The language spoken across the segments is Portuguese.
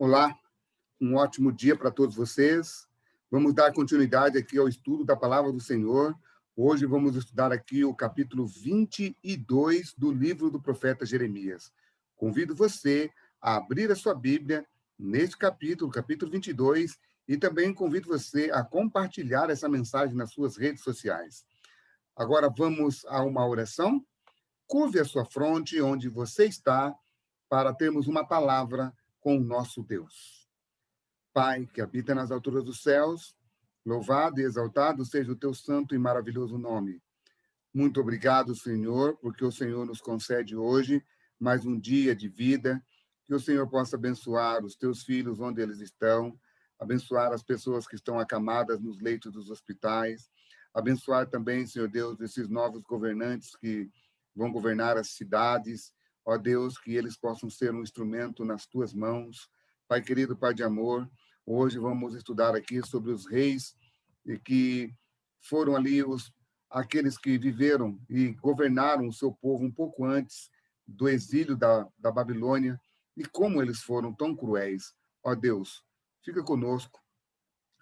Olá, um ótimo dia para todos vocês. Vamos dar continuidade aqui ao estudo da Palavra do Senhor. Hoje vamos estudar aqui o capítulo 22 do livro do profeta Jeremias. Convido você a abrir a sua Bíblia neste capítulo 22, e também convido você a compartilhar essa mensagem nas suas redes sociais. Agora vamos a uma oração. Curve a sua fronte onde você está para termos uma palavra com o nosso Deus. Pai, que habita nas alturas dos céus, louvado e exaltado seja o teu santo e maravilhoso nome. Muito obrigado, Senhor, porque o Senhor nos concede hoje mais um dia de vida, que o Senhor possa abençoar os teus filhos onde eles estão, abençoar as pessoas que estão acamadas nos leitos dos hospitais, abençoar também, Senhor Deus, esses novos governantes que vão governar as cidades. Ó Deus, que eles possam ser um instrumento nas tuas mãos. Pai querido, Pai de amor, hoje vamos estudar aqui sobre os reis que foram ali aqueles que viveram e governaram o seu povo um pouco antes do exílio da Babilônia, e como eles foram tão cruéis. Ó Deus, fica conosco,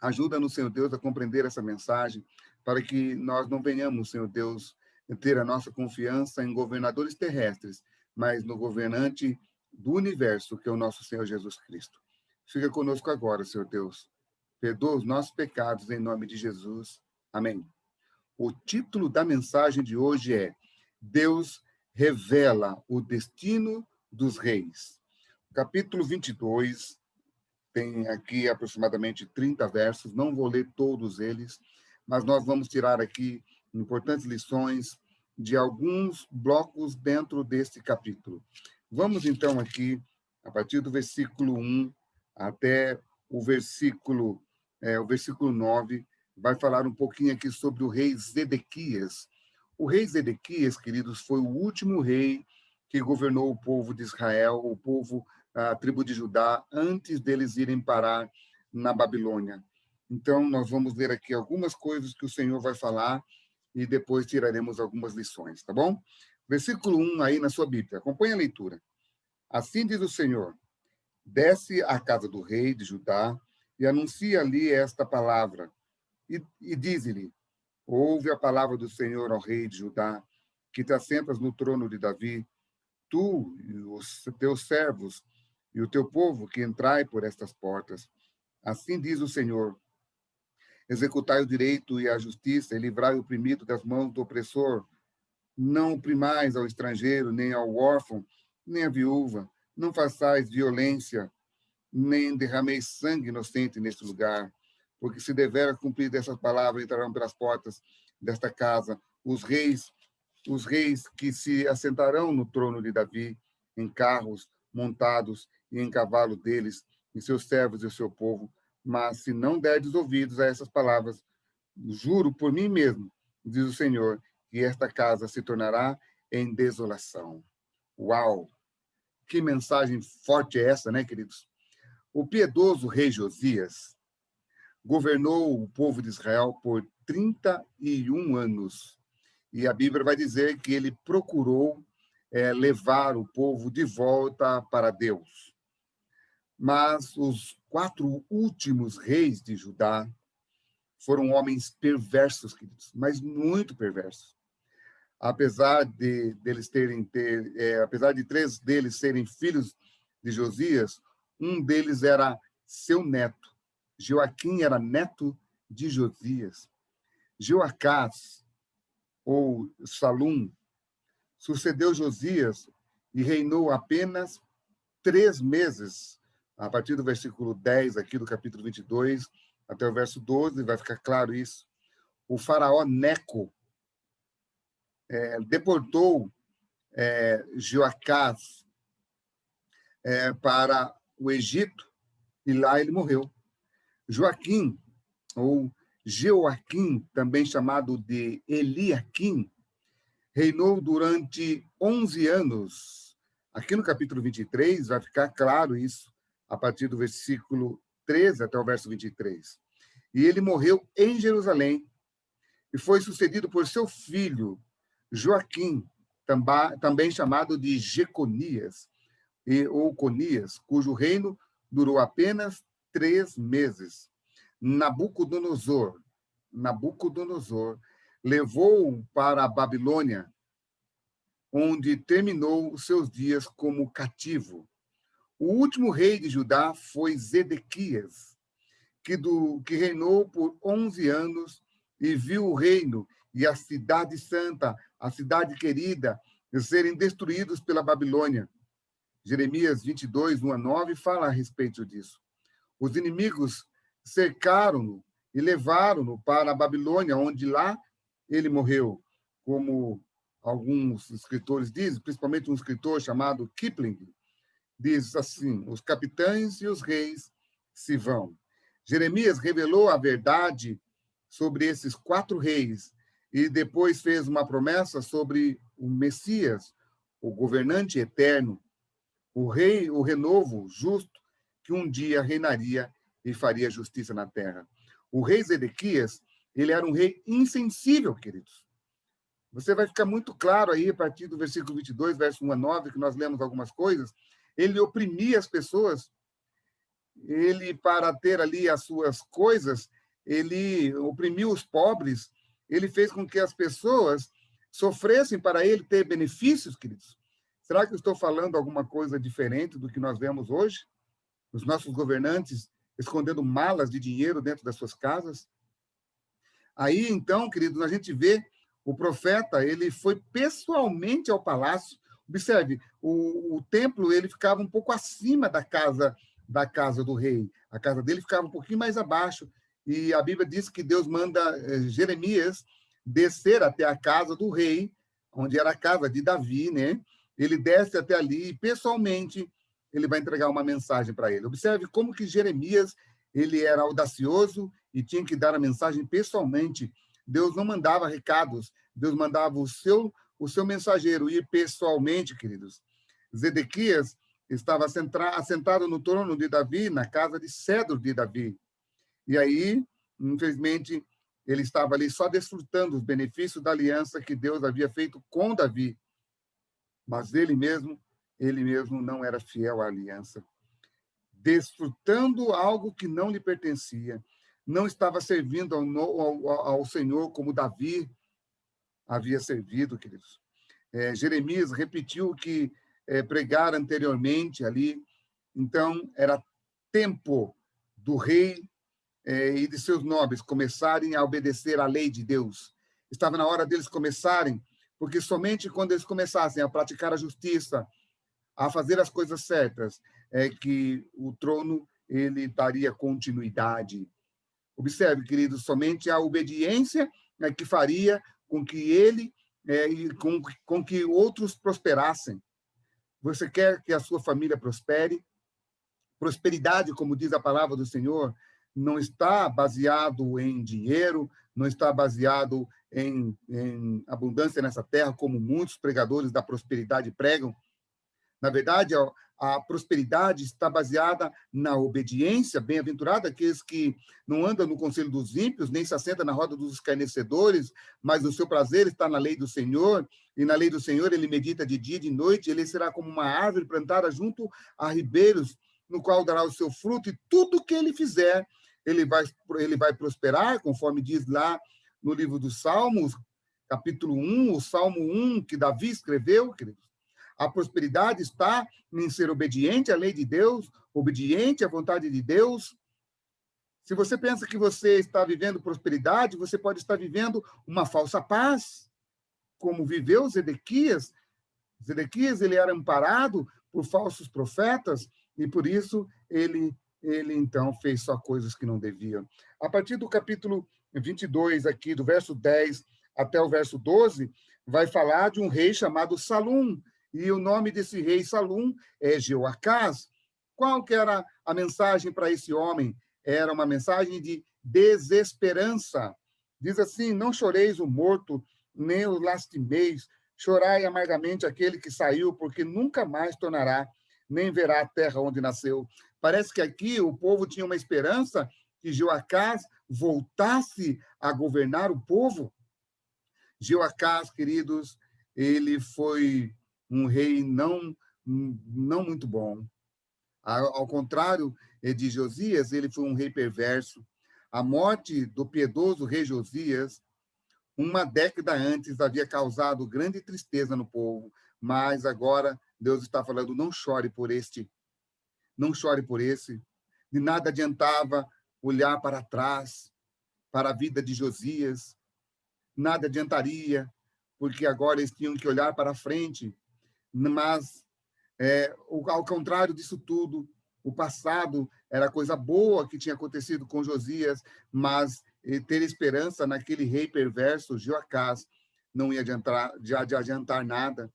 ajuda-nos, Senhor Deus, a compreender essa mensagem, para que nós não venhamos, Senhor Deus, ter a nossa confiança em governadores terrestres, mas no governante do universo, que é o nosso Senhor Jesus Cristo. Fica conosco agora, Senhor Deus. Perdoa os nossos pecados em nome de Jesus. Amém. O título da mensagem de hoje é Deus revela o destino dos reis. Capítulo 22 tem aqui aproximadamente 30 versos, não vou ler todos eles, mas nós vamos tirar aqui importantes lições de alguns blocos dentro deste capítulo. Vamos então aqui, a partir do versículo 1 até o versículo 9, vai falar um pouquinho aqui sobre o rei Zedequias. O rei Zedequias, queridos, foi o último rei que governou o povo de Israel, o povo, a tribo de Judá, antes deles irem parar na Babilônia. Então, nós vamos ler aqui algumas coisas que o Senhor vai falar e depois tiraremos algumas lições, tá bom? Versículo 1 aí na sua Bíblia, acompanhe a leitura. Assim diz o Senhor: desce à casa do rei de Judá e anuncia ali esta palavra, e diz-lhe: ouve a palavra do Senhor ao rei de Judá, que te assentas no trono de Davi, tu e os teus servos e o teu povo que entrai por estas portas. Assim diz o Senhor: executai o direito e a justiça, e livrai o oprimido das mãos do opressor. Não oprimais ao estrangeiro, nem ao órfão, nem à viúva. Não façais violência, nem derrameis sangue inocente neste lugar. Porque se devera cumprir dessas palavras, entrarão pelas portas desta casa os reis que se assentarão no trono de Davi, em carros montados e em cavalo deles, e seus servos e o seu povo. Mas se não derdes ouvidos a essas palavras, juro por mim mesmo, diz o Senhor, que esta casa se tornará em desolação. Uau! Que mensagem forte é essa, né, queridos? O piedoso rei Josias governou o povo de Israel por 31 anos. E a Bíblia vai dizer que ele procurou levar o povo de volta para Deus. Mas os 4 últimos reis de Judá foram homens perversos, queridos, mas muito perversos. Apesar de apesar de 3 deles serem filhos de Josias, um deles era seu neto. Joaquim era neto de Josias. Joacás, ou Salum, sucedeu Josias e reinou apenas 3 meses. A partir do versículo 10 aqui do capítulo 22 até o verso 12, vai ficar claro isso. O faraó Neco deportou Joacás para o Egito, e lá ele morreu. Joaquim, ou Jeoaquim, também chamado de Eliaquim, reinou durante 11 anos. Aqui no capítulo 23 vai ficar claro isso, a partir do versículo 13 até o verso 23. E ele morreu em Jerusalém e foi sucedido por seu filho, Joaquim, também chamado de Jeconias, ou Conias, cujo reino durou apenas 3 meses. Nabucodonosor levou-o para a Babilônia, onde terminou os seus dias como cativo. O último rei de Judá foi Zedequias, que reinou por 11 anos e viu o reino e a cidade santa, a cidade querida, serem destruídos pela Babilônia. Jeremias 22, 1 a 9, fala a respeito disso. Os inimigos cercaram-no e levaram-no para a Babilônia, onde lá ele morreu, como alguns escritores dizem, principalmente um escritor chamado Kipling, diz assim: os capitães e os reis se vão. Jeremias revelou a verdade sobre esses 4 reis e depois fez uma promessa sobre o Messias, o governante eterno, o rei, o renovo justo, que um dia reinaria e faria justiça na terra. O rei Zedequias, ele era um rei insensível, queridos. Você vai ficar muito claro aí, a partir do versículo 22, verso 1 a 9, que nós lemos algumas coisas. Ele oprimia as pessoas, ele, para ter ali as suas coisas, ele oprimiu os pobres, ele fez com que as pessoas sofressem para ele ter benefícios, queridos. Será que eu estou falando alguma coisa diferente do que nós vemos hoje? Os nossos governantes escondendo malas de dinheiro dentro das suas casas? Aí, então, queridos, a gente vê o profeta, ele foi pessoalmente ao palácio. Observe, o templo ele ficava um pouco acima da casa do rei. A casa dele ficava um pouquinho mais abaixo. E a Bíblia diz que Deus manda Jeremias descer até a casa do rei, onde era a casa de Davi, né? Ele desce até ali e, pessoalmente, ele vai entregar uma mensagem para ele. Observe como que Jeremias ele era audacioso e tinha que dar a mensagem pessoalmente. Deus não mandava recados, Deus mandava o seu mensageiro ir pessoalmente, queridos. Zedequias estava assentado no trono de Davi, na casa de cedro de Davi. E aí, infelizmente, ele estava ali só desfrutando os benefícios da aliança que Deus havia feito com Davi. Mas ele mesmo não era fiel à aliança. Desfrutando algo que não lhe pertencia. Não estava servindo ao Senhor como Davi havia servido, queridos. Jeremias repetiu o que pregara anteriormente ali. Então, era tempo do rei e de seus nobres começarem a obedecer à lei de Deus. Estava na hora deles começarem, porque somente quando eles começassem a praticar a justiça, a fazer as coisas certas, é que o trono ele daria continuidade. Observe, queridos, somente a obediência é que faria com que ele e com que outros prosperassem. Você quer que a sua família prospere? Prosperidade, como diz a palavra do Senhor, não está baseado em dinheiro, não está baseado em abundância nessa terra, como muitos pregadores da prosperidade pregam. Na verdade, a prosperidade está baseada na obediência. Bem-aventurado aqueles que não andam no conselho dos ímpios, nem se assentam na roda dos escarnecedores, mas o seu prazer está na lei do Senhor, e na lei do Senhor ele medita de dia e de noite. Ele será como uma árvore plantada junto a ribeiros, no qual dará o seu fruto, e tudo que ele fizer, ele vai prosperar, conforme diz lá no livro dos Salmos, capítulo 1, o Salmo 1, que Davi escreveu, queridos. A prosperidade está em ser obediente à lei de Deus, obediente à vontade de Deus. Se você pensa que você está vivendo prosperidade, você pode estar vivendo uma falsa paz, como viveu Zedequias. Zedequias ele era amparado por falsos profetas e por isso ele então fez só coisas que não devia. A partir do capítulo 22 aqui, do verso 10 até o verso 12, vai falar de um rei chamado Salum. E o nome desse rei Salum é Jeoacás. Qual que era a mensagem para esse homem? Era uma mensagem de desesperança. Diz assim: não choreis o morto, nem o lastimeis, chorai amargamente aquele que saiu, porque nunca mais tornará, nem verá a terra onde nasceu. Parece que aqui o povo tinha uma esperança que Jeoacás voltasse a governar o povo. Jeoacás, queridos, ele foi um rei não muito bom. Ao contrário de Josias, ele foi um rei perverso. A morte do piedoso rei Josias, uma década antes, havia causado grande tristeza no povo, mas agora Deus está falando, não chore por este, não chore por esse. De nada adiantava olhar para trás, para a vida de Josias, nada adiantaria, porque agora eles tinham que olhar para frente. Mas, ao contrário disso tudo, o passado era coisa boa que tinha acontecido com Josias, mas ter esperança naquele rei perverso, Joacás, não ia adiantar nada.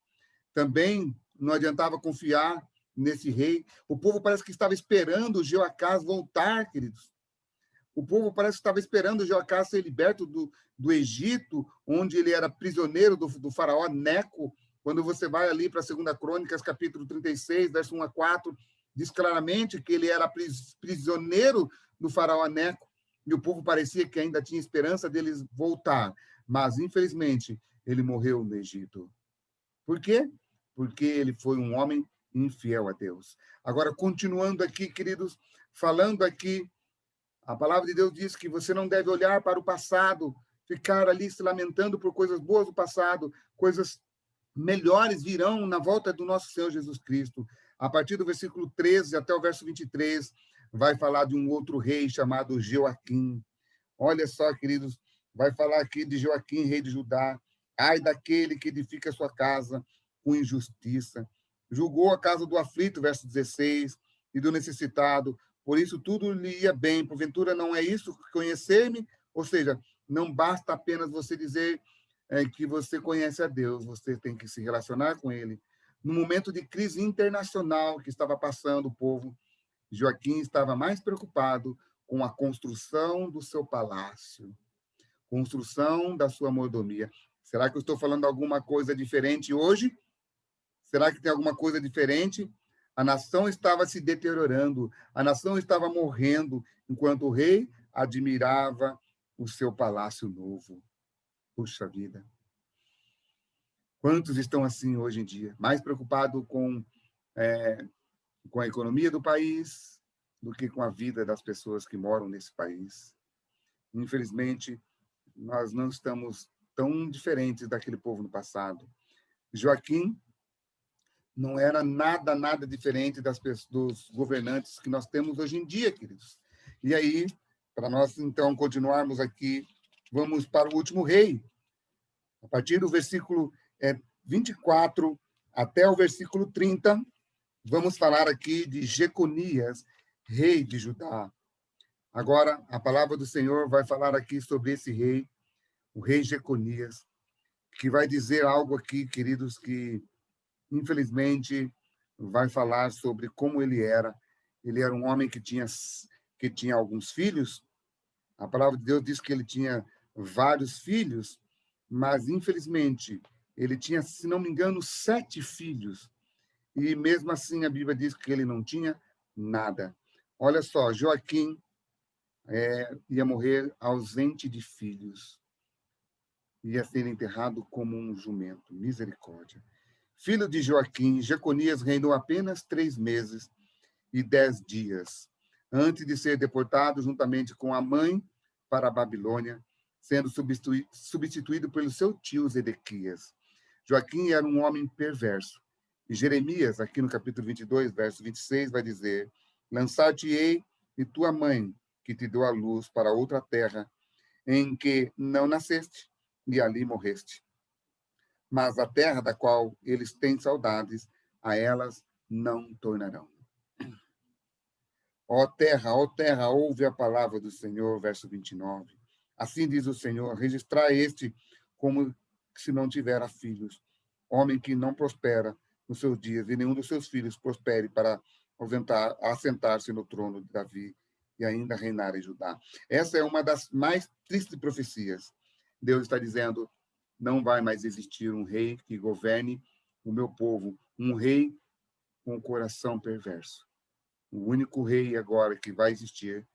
Também não adiantava confiar nesse rei. O povo parece que estava esperando Joacás voltar, queridos. O povo parece que estava esperando Joacás ser liberto do Egito, onde ele era prisioneiro do faraó Neco. Quando você vai ali para a 2 Crônicas, capítulo 36, verso 1 a 4, diz claramente que ele era prisioneiro do faraó Neco, e o povo parecia que ainda tinha esperança deles voltar. Mas, infelizmente, ele morreu no Egito. Por quê? Porque ele foi um homem infiel a Deus. Agora, continuando aqui, queridos, falando aqui, a palavra de Deus diz que você não deve olhar para o passado, ficar ali se lamentando por coisas boas do passado, coisas melhores virão na volta do nosso Senhor Jesus Cristo. A partir do versículo 13 até o verso 23, vai falar de um outro rei chamado Joaquim. Olha só, queridos, vai falar aqui de Joaquim, rei de Judá. Ai daquele que edifica sua casa com injustiça. Julgou a casa do aflito, verso 16, e do necessitado. Por isso tudo lhe ia bem. Porventura não é isso conhecer-me? Ou seja, não basta apenas você dizer que você conhece a Deus, você tem que se relacionar com ele. No momento de crise internacional que estava passando o povo, Joaquim estava mais preocupado com a construção do seu palácio, construção da sua mordomia. Será que eu estou falando alguma coisa diferente hoje? Será que tem alguma coisa diferente? A nação estava se deteriorando, a nação estava morrendo, enquanto o rei admirava o seu palácio novo. Puxa vida. Quantos estão assim hoje em dia? Mais preocupados com a economia do país do que com a vida das pessoas que moram nesse país. Infelizmente, nós não estamos tão diferentes daquele povo no passado. Joaquim não era nada diferente dos governantes que nós temos hoje em dia, queridos. E aí, para nós, então, continuarmos aqui, vamos para o último rei. A partir do versículo 24 até o versículo 30, vamos falar aqui de Jeconias, rei de Judá. Agora, a palavra do Senhor vai falar aqui sobre esse rei, o rei Jeconias, que vai dizer algo aqui, queridos, que infelizmente vai falar sobre como ele era. Ele era um homem que tinha alguns filhos. A palavra de Deus diz que ele tinha vários filhos, mas infelizmente ele tinha, se não me engano, 7 filhos. E mesmo assim a Bíblia diz que ele não tinha nada. Olha só, Joaquim ia morrer ausente de filhos, ia ser enterrado como um jumento. Misericórdia. Filho de Joaquim, Jeconias reinou apenas 3 meses e 10 dias, antes de ser deportado juntamente com a mãe para a Babilônia, sendo substituído pelo seu tio Zedequias. Joaquim era um homem perverso. E Jeremias, aqui no capítulo 22, verso 26, vai dizer: Lançar-te-ei e tua mãe, que te deu a luz, para outra terra, em que não nasceste, e ali morreste. Mas a terra da qual eles têm saudades, a elas não tornarão. Ó terra, ouve a palavra do Senhor, verso 29. Assim diz o Senhor: registrai este como se não tivera filhos, homem que não prospera nos seus dias, e nenhum dos seus filhos prospere para assentar-se no trono de Davi e ainda reinar em Judá. Essa é uma das mais tristes profecias. Deus está dizendo: não vai mais existir um rei que governe o meu povo, um rei com o coração perverso. O único rei agora que vai existir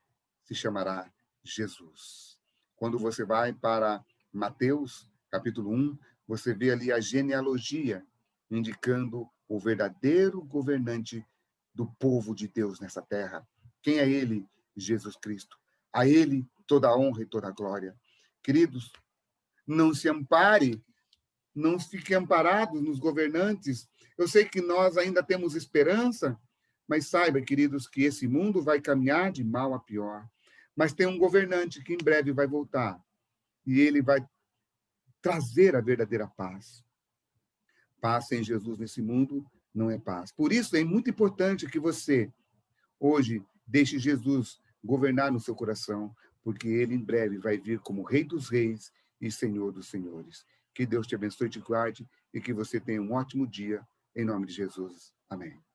se chamará Jesus. Quando você vai para Mateus, capítulo 1, você vê ali a genealogia indicando o verdadeiro governante do povo de Deus nessa terra. Quem é ele? Jesus Cristo. A ele toda a honra e toda a glória. Queridos, não se ampare, não fique amparado nos governantes. Eu sei que nós ainda temos esperança, mas saiba, queridos, que esse mundo vai caminhar de mal a pior. Mas tem um governante que em breve vai voltar e ele vai trazer a verdadeira paz. Paz sem Jesus nesse mundo não é paz. Por isso é muito importante que você, hoje, deixe Jesus governar no seu coração, porque ele em breve vai vir como Rei dos Reis e Senhor dos Senhores. Que Deus te abençoe e te guarde e que você tenha um ótimo dia, em nome de Jesus. Amém.